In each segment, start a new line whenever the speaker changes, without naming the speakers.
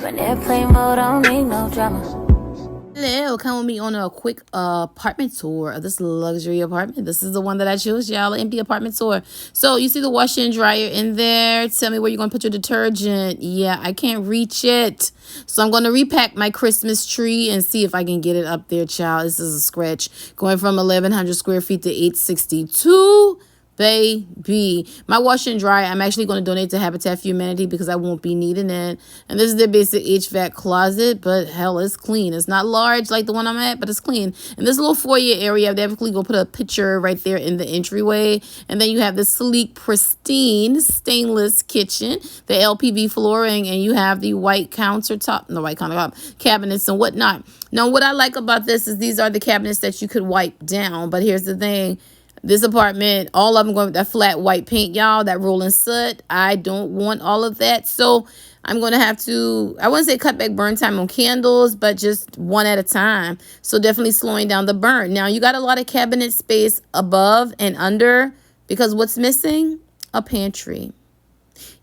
in airplane mode, I don't need no drama.
Hello, come with me on a quick apartment tour of this luxury apartment. This is the one that I chose, y'all, empty apartment tour. So you see the washer and dryer in there. Tell me where you're going to put your detergent. Yeah, I can't reach it. So I'm going to repack my Christmas tree and see if I can get it up there, child. This is a scratch. Going from 1,100 square feet to 862. Baby, my washer and dryer, I'm actually going to donate to Habitat for Humanity because I won't be needing it. And this is their basic HVAC closet, but hell, it's clean. It's not large like the one I'm at, but it's clean. And this little foyer area, I'm definitely going to put a picture right there in the entryway. And then you have this sleek, pristine, stainless kitchen, the LPV flooring, and you have the white countertop, cabinets and whatnot. Now, what I like about this is these are the cabinets that you could wipe down, but here's the thing. This apartment, all of them going with that flat white paint, y'all, that rolling soot. I don't want all of that. So I'm going to have to, I wouldn't say cut back burn time on candles, but just one at a time. So definitely slowing down the burn. Now, you got a lot of cabinet space above and under because what's missing? A pantry.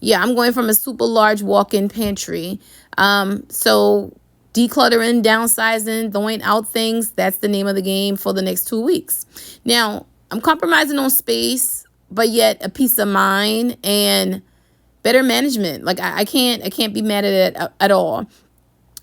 Yeah, I'm going from a super large walk-in pantry. So decluttering, downsizing, throwing out things, that's the name of the game for the next 2 weeks. Now, I'm compromising on space, but yet a peace of mind and better management. Like I can't be mad at it at all.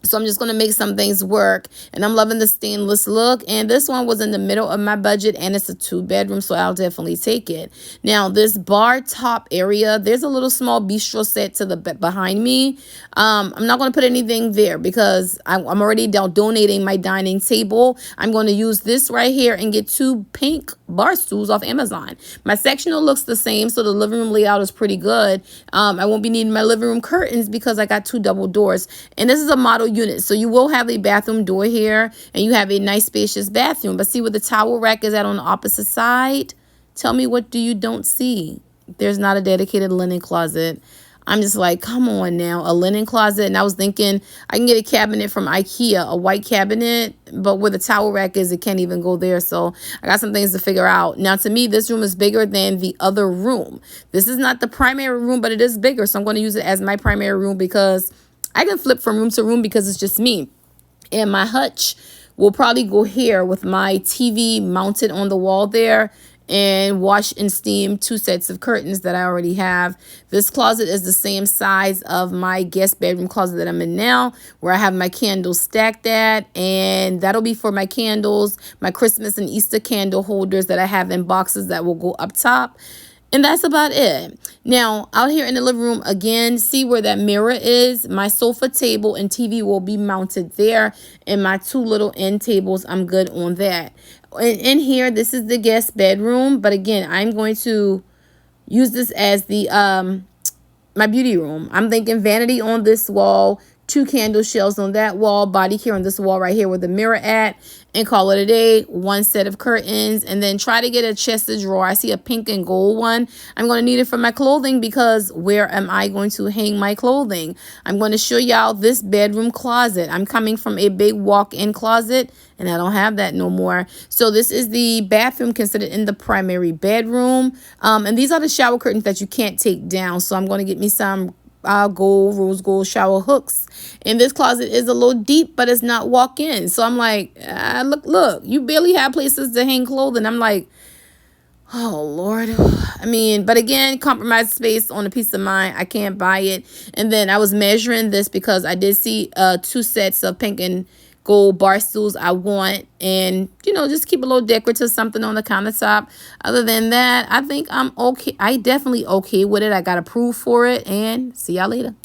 So I'm just going to make some things work. And I'm loving the stainless look. And this one was in the middle of my budget. And it's a 2-bedroom. So I'll definitely take it. Now, this bar top area, there's a little small bistro set to the behind me. I'm not going to put anything there because I'm already donating my dining table. I'm going to use this right here and get 2 pink bar stools off Amazon. My sectional looks the same. So the living room layout is pretty good. I won't be needing my living room curtains because I got 2 double doors. And this is a model unit. So you will have a bathroom door here and you have a nice spacious bathroom. But see where the towel rack is at on the opposite side? Tell me what you don't see. There's not a dedicated linen closet. I'm just like, come on now, a linen closet. And I was thinking I can get a cabinet from IKEA, a white cabinet, but where the towel rack is, it can't even go there. So I got some things to figure out. Now, to me, this room is bigger than the other room. This is not the primary room, but it is bigger. So I'm going to use it as my primary room because I can flip from room to room because it's just me. And my hutch will probably go here with my TV mounted on the wall there and wash and steam 2 sets of curtains that I already have. This closet is the same size of my guest bedroom closet that I'm in now, where I have my candles stacked at, and that'll be for my candles, my Christmas and Easter candle holders that I have in boxes that will go up top. And that's about it. Now, out here in the living room, again, see where that mirror is? My sofa table and TV will be mounted there. And my 2 little end tables, I'm good on that. In here, this is the guest bedroom. But again, I'm going to use this as the my beauty room. I'm thinking vanity on this wall, 2 candle shelves on that wall, body care on this wall right here with the mirror at, and call it a day. 1 set of curtains, and then try to get a chest of drawer. I see a pink and gold one. I'm going to need it for my clothing because where am I going to hang my clothing? I'm going to show y'all this bedroom closet. I'm coming from a big walk-in closet, and I don't have that no more. So this is the bathroom considered in the primary bedroom. And these are the shower curtains that you can't take down. So I'm going to get me some rose gold shower hooks. And this closet is a little deep, but it's not walk-in. So I'm like, look, you barely have places to hang clothing. I'm like, oh, Lord. I mean, but again, compromise space on a piece of mind. I can't buy it. And then I was measuring this because I did see 2 sets of pink and gold bar stools I want, and just keep a little decorative something on the countertop. Other than that, I think I'm okay. I definitely okay with it. I got approved for it, and see y'all later.